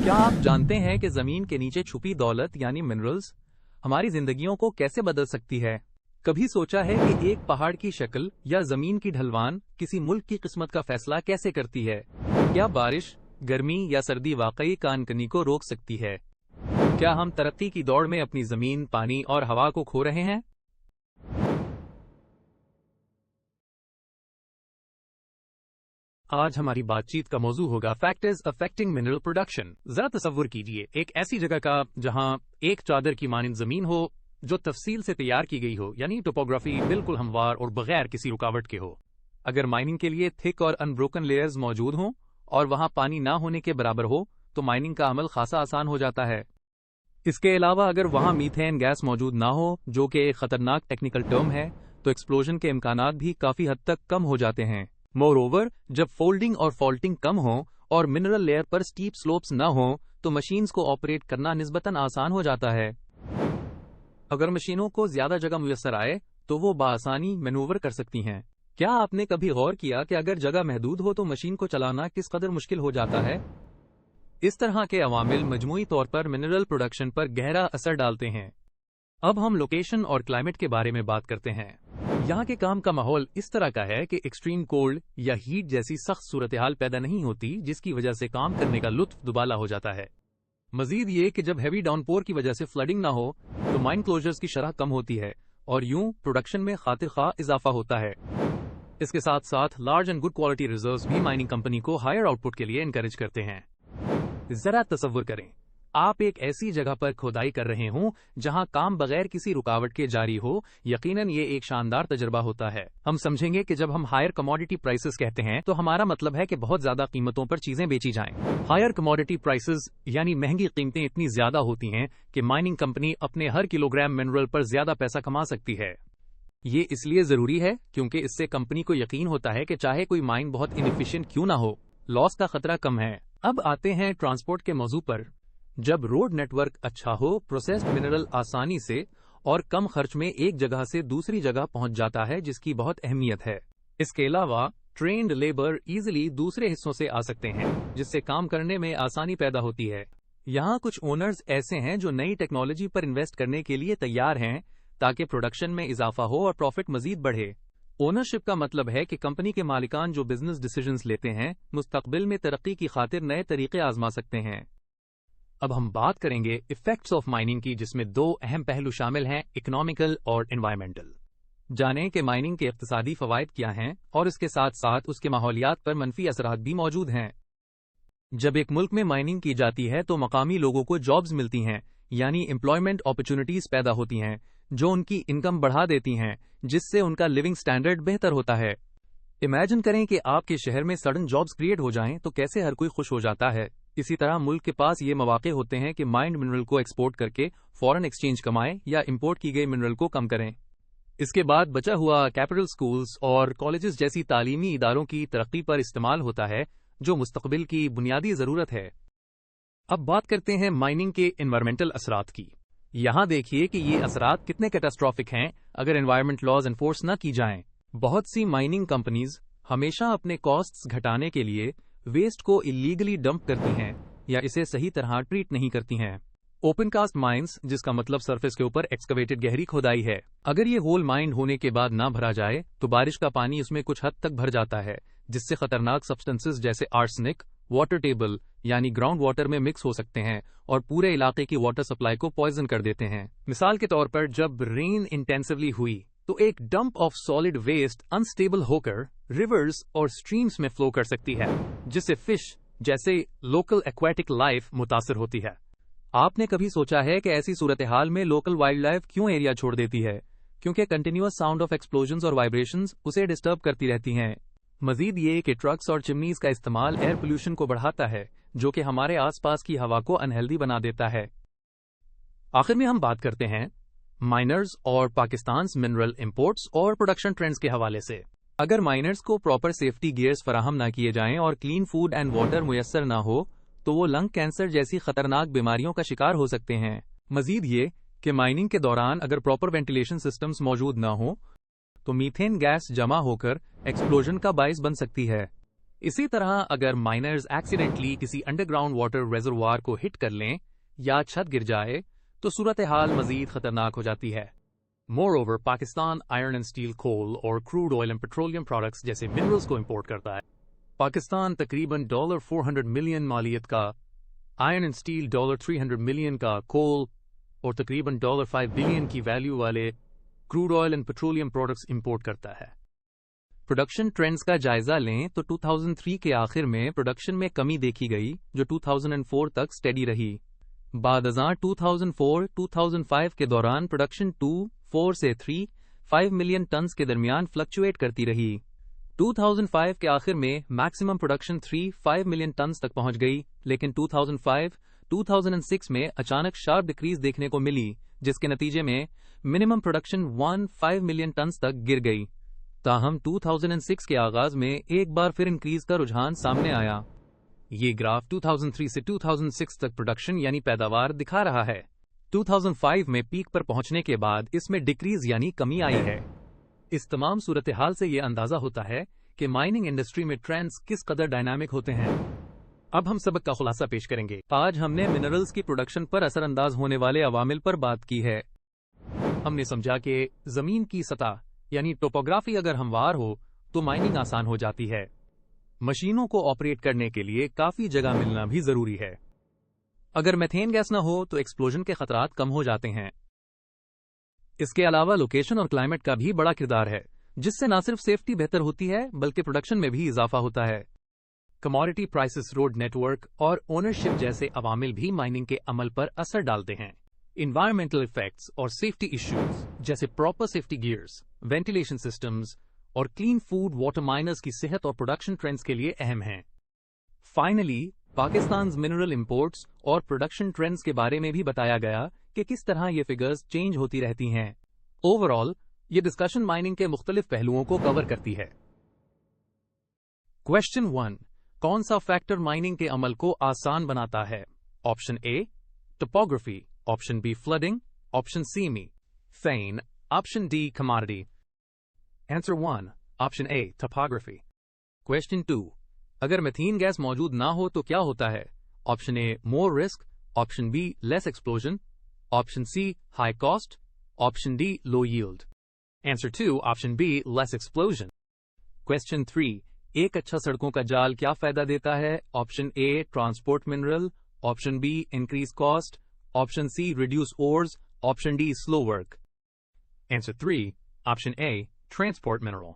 क्या आप जानते हैं कि जमीन के नीचे छुपी दौलत यानी मिनरल्स हमारी जिंदगियों को कैसे बदल सकती है? कभी सोचा है कि एक पहाड़ की शक्ल या जमीन की ढलवान किसी मुल्क की किस्मत का फैसला कैसे करती है? क्या बारिश, गर्मी या सर्दी वाकई कानकनी को रोक सकती है? क्या हम तरक्की की दौड़ में अपनी जमीन, पानी और हवा को खो रहे हैं? आज हमारी बातचीत का मौजू होगा फैक्टर्स अफेक्टिंग मिनरल प्रोडक्शन। जरा तसव्वुर कीजिए एक ऐसी जगह का जहां एक चादर की मानिंद जमीन हो जो तफसील से तैयार की गई हो, यानी टोपोग्राफी बिल्कुल हमवार और बगैर किसी रुकावट के हो। अगर माइनिंग के लिए थिक और अनब्रोकन लेयर्स मौजूद हों और वहां पानी ना होने के बराबर हो तो माइनिंग का अमल खासा आसान हो जाता है। इसके अलावा अगर वहां मीथेन गैस मौजूद ना हो, जो कि एक खतरनाक टेक्निकल टर्म है, तो एक्सप्लोजन के इम्कानात भी काफी हद तक कम हो जाते हैं। मोरओवर, जब फोल्डिंग और फॉल्टिंग कम हो और मिनरल लेयर पर स्टीप स्लोप्स न हो तो मशीन्स को ऑपरेट करना निस्बतन आसान हो जाता है। अगर मशीनों को ज्यादा जगह मुयस्सर आए तो वो बआसानी मैनूवर कर सकती हैं। क्या आपने कभी गौर किया कि अगर जगह महदूद हो तो मशीन को चलाना किस कदर मुश्किल हो जाता है? इस तरह के अवामिल मजमूई तौर पर मिनरल प्रोडक्शन पर गहरा असर डालते हैं। अब हम लोकेशन और क्लाइमेट के बारे में बात करते हैं। यहाँ के काम का माहौल इस तरह का है कि एक्सट्रीम कोल्ड या हीट जैसी सख्त सूरत हाल पैदा नहीं होती, जिसकी वजह से काम करने का लुत्फ दुबाला हो जाता है। मजीद ये कि जब हैवी डाउनपोर की वजह से फ्लडिंग ना हो तो माइन क्लोजर्स की शरह कम होती है और यूं प्रोडक्शन में खातिर खा इजाफा होता है। इसके साथ साथ large and good quality reserves भी माइनिंग कंपनी को हायर आउटपुट के लिए एनकरेज करते हैं। जरा तसव्वुर करें, आप एक ऐसी जगह पर खोदाई कर रहे हों जहां काम बगैर किसी रुकावट के जारी हो। यकीनन ये एक शानदार तजुर्बा होता है। हम समझेंगे कि जब हम हायर कमोडिटी प्राइसेस कहते हैं तो हमारा मतलब है कि बहुत ज्यादा कीमतों पर चीजें बेची जाएं। हायर कमोडिटी प्राइसेस यानी महंगी कीमतें इतनी ज्यादा होती हैं कि माइनिंग कंपनी अपने हर किलोग्राम मिनरल पर ज्यादा पैसा कमा सकती है। ये इसलिए जरूरी है क्योंकि इससे कंपनी को यकीन होता है कि चाहे कोई माइन बहुत इनएफिशिएंट क्यों ना हो, लॉस का खतरा कम है। अब आते हैं ट्रांसपोर्ट के मौजू पर। जब रोड नेटवर्क अच्छा हो, प्रोसेस्ड मिनरल आसानी से और कम खर्च में एक जगह से दूसरी जगह पहुंच जाता है, जिसकी बहुत अहमियत है। इसके अलावा ट्रेन्ड लेबर इजीली दूसरे हिस्सों से आ सकते हैं, जिससे काम करने में आसानी पैदा होती है। यहाँ कुछ ओनर्स ऐसे हैं जो नई टेक्नोलॉजी पर इन्वेस्ट करने के लिए तैयार हैं ताकि प्रोडक्शन में इजाफा हो और प्रॉफिट मजीद बढ़े। ओनरशिप का मतलब है कि कंपनी के मालिकान जो बिजनेस डिसीजंस लेते हैं, मुस्तकबिल में तरक्की की खातिर नए तरीके आजमा सकते हैं। अब हम बात करेंगे इफेक्ट्स ऑफ माइनिंग की, जिसमें दो अहम पहलू शामिल हैं, इकोनॉमिकल और एनवायरमेंटल। जानें कि माइनिंग के इक्तिसादी फवायद क्या हैं और इसके साथ साथ उसके माहौलियात पर मनफी असरात भी मौजूद हैं। जब एक मुल्क में माइनिंग की जाती है तो मकामी लोगों को जॉब्स मिलती हैं, यानी एम्प्लॉयमेंट अपॉर्चुनिटीज पैदा होती हैं, जो उनकी इनकम बढ़ा देती हैं, जिससे उनका लिविंग स्टैंडर्ड बेहतर होता है। इमेजिन करें कि आपके शहर में सडन जॉब्स क्रिएट हो जाएं तो कैसे हर कोई खुश हो जाता है। इसी तरह मुल्क के पास ये मौके होते हैं कि माइंड मिनरल को एक्सपोर्ट करके फॉरेन एक्सचेंज कमाएं या इंपोर्ट की गई मिनरल को कम करें। इसके बाद बचा हुआ कैपिटल स्कूल्स और कॉलेजेस जैसी तालीमी इदारों की तरक्की पर इस्तेमाल होता है, जो मुस्तकबिल की बुनियादी जरूरत है। अब बात करते हैं माइनिंग के एनवायरमेंटल असरात की। यहाँ देखिए कि ये असरात कितने कैटास्ट्रॉफिक हैं अगर एनवायरमेंट लॉज एनफोर्स न की जाएं। बहुत सी माइनिंग कंपनीज हमेशा अपने कॉस्ट्स घटाने के लिए वेस्ट को इलीगली डंप करती हैं या इसे सही तरह ट्रीट नहीं करती हैं। ओपन कास्ट माइंस, जिसका मतलब सरफेस के ऊपर एक्सकवेटेड गहरी खोदाई है, अगर ये होल माइन होने के बाद ना भरा जाए तो बारिश का पानी उसमें कुछ हद तक भर जाता है, जिससे खतरनाक सब्सटेंसेस जैसे आर्सेनिक वाटर टेबल यानी ग्राउंड वाटर में मिक्स हो सकते हैं और पूरे इलाके की वाटर सप्लाई को पॉइजन कर देते हैं। मिसाल के तौर पर जब रेन इंटेंसिवली हुई तो एक dump of solid waste unstable होकर रिवर्स और स्ट्रीम्स में फ्लो कर सकती है, जिससे फिश जैसे लोकल एक्वेटिक लाइफ मुतासर होती है। आपने कभी सोचा है कि ऐसी सूरत हाल में लोकल वाइल्ड लाइफ क्यों एरिया छोड़ देती है? क्योंकि कंटिन्यूअस साउंड ऑफ एक्सप्लोजन्स और वाइब्रेशंस उसे डिस्टर्ब करती रहती हैं। मजीद ये कि ट्रक्स और चिमनीज का इस्तेमाल एयर पोल्यूशन को बढ़ाता है, जो कि हमारे आसपास की हवा को अनहेल्दी बना देता है। आखिर में हम बात करते हैं माइनर्स और पाकिस्तान मिनरल इंपोर्ट्स और प्रोडक्शन ट्रेंड्स के हवाले से। अगर माइनर्स को प्रॉपर सेफ्टी गियर्स फराहम ना किए जाएं और क्लीन फूड एंड वाटर मुयस्सर ना हो तो वो लंग कैंसर जैसी खतरनाक बीमारियों का शिकार हो सकते हैं। मजीद ये कि माइनिंग के दौरान अगर प्रॉपर वेंटिलेशन सिस्टम्स मौजूद ना हो तो मीथेन गैस जमा होकर एक्सप्लोजन का बाइस बन सकती है। इसी तरह अगर माइनर्स एक्सीडेंटली किसी अंडरग्राउंड वाटर रेजरवायर को हिट कर लें या छत गिर जाए तो सूरत हाल मजीद खतरनाक हो जाती है। Moreover Pakistan iron and steel coal और crude oil and petroleum products जैसे मिनरल्स को इंपोर्ट करता है। पाकिस्तान तकरीबन $400 मिलियन मालियत का आयरन एंड स्टील $300 मिलियन का कोल और तकरीबन $5 बिलियन की वैल्यू वाले crude oil and petroleum products import करता है। प्रोडक्शन ट्रेंड्स का जायजा लें तो 2003 के आखिर में प्रोडक्शन में कमी देखी गई जो 2004 तक स्टेडी रही। बाद 2004-2005 के दौरान प्रोडक्शन 4 से 5 मिलियन टन्स के दरमियान फ्लक्चुएट करती रही। 2005 के आखिर में मैक्सिमम प्रोडक्शन 5 मिलियन टन्स तक पहुंच गई, लेकिन 2005-2006 में अचानक शार्प डिक्रीज देखने को मिली, जिसके नतीजे में मिनिमम प्रोडक्शन 5 मिलियन टन्स तक गिर गई। ताहम 2006 के आगाज में एक बार फिर इंक्रीज का रुझान सामने आया। ये ग्राफ 2003 से 2006 तक प्रोडक्शन यानी पैदावार दिखा रहा है। 2005 में पीक पर पहुंचने के बाद इसमें डिक्रीज यानी कमी आई है। इस तमाम सूरत हाल से यह अंदाजा होता है कि माइनिंग इंडस्ट्री में ट्रेंड्स किस कदर डायनामिक होते हैं। अब हम सबक का खुलासा पेश करेंगे। आज हमने मिनरल्स की प्रोडक्शन पर असरअंदाज होने वाले अवामिल पर बात की है। हमने समझा कि जमीन की सतह यानी टोपोग्राफी अगर हमवार हो तो माइनिंग आसान हो जाती है। मशीनों को ऑपरेट करने के लिए काफी जगह मिलना भी जरूरी है। अगर मीथेन गैस न हो तो एक्सप्लोजन के खतरात कम हो जाते हैं। इसके अलावा लोकेशन और क्लाइमेट का भी बड़ा किरदार है, जिससे न सिर्फ सेफ्टी बेहतर होती है बल्कि प्रोडक्शन में भी इजाफा होता है। कमोडिटी प्राइसेस, रोड नेटवर्क और ओनरशिप जैसे अवामिल भी माइनिंग के अमल पर असर डालते हैं। इन्वायरमेंटल इफेक्ट्स और सेफ्टी इश्यूज जैसे proper safety gears, ventilation systems और क्लीन फूड वाटर माइनर्स की सेहत और प्रोडक्शन ट्रेंड्स के लिए अहम हैं। फाइनली पाकिस्तान मिनरल इंपोर्ट्स और प्रोडक्शन ट्रेंड्स के बारे में भी बताया गया कि किस तरह ये फिगर्स चेंज होती रहती हैं। ओवरऑल ये डिस्कशन माइनिंग के मुख्तलिफ पहलुओं को कवर करती है। क्वेश्चन 1, कौन सा फैक्टर माइनिंग के अमल को आसान बनाता है? Option A topography, option B flooding, option C methane, option D commodity. Answer 1, option A topography. Question 2, अगर मीथेन गैस मौजूद ना हो तो क्या होता है? Option A more risk, option B less explosion, option C high cost, option D low yield. Answer 2, option B less explosion. Question 3, एक अच्छा सड़कों का जाल क्या फायदा देता है? Option A transport mineral, option B increase cost, option C reduce ores, option D slow work. Answer 3, option A transport mineral.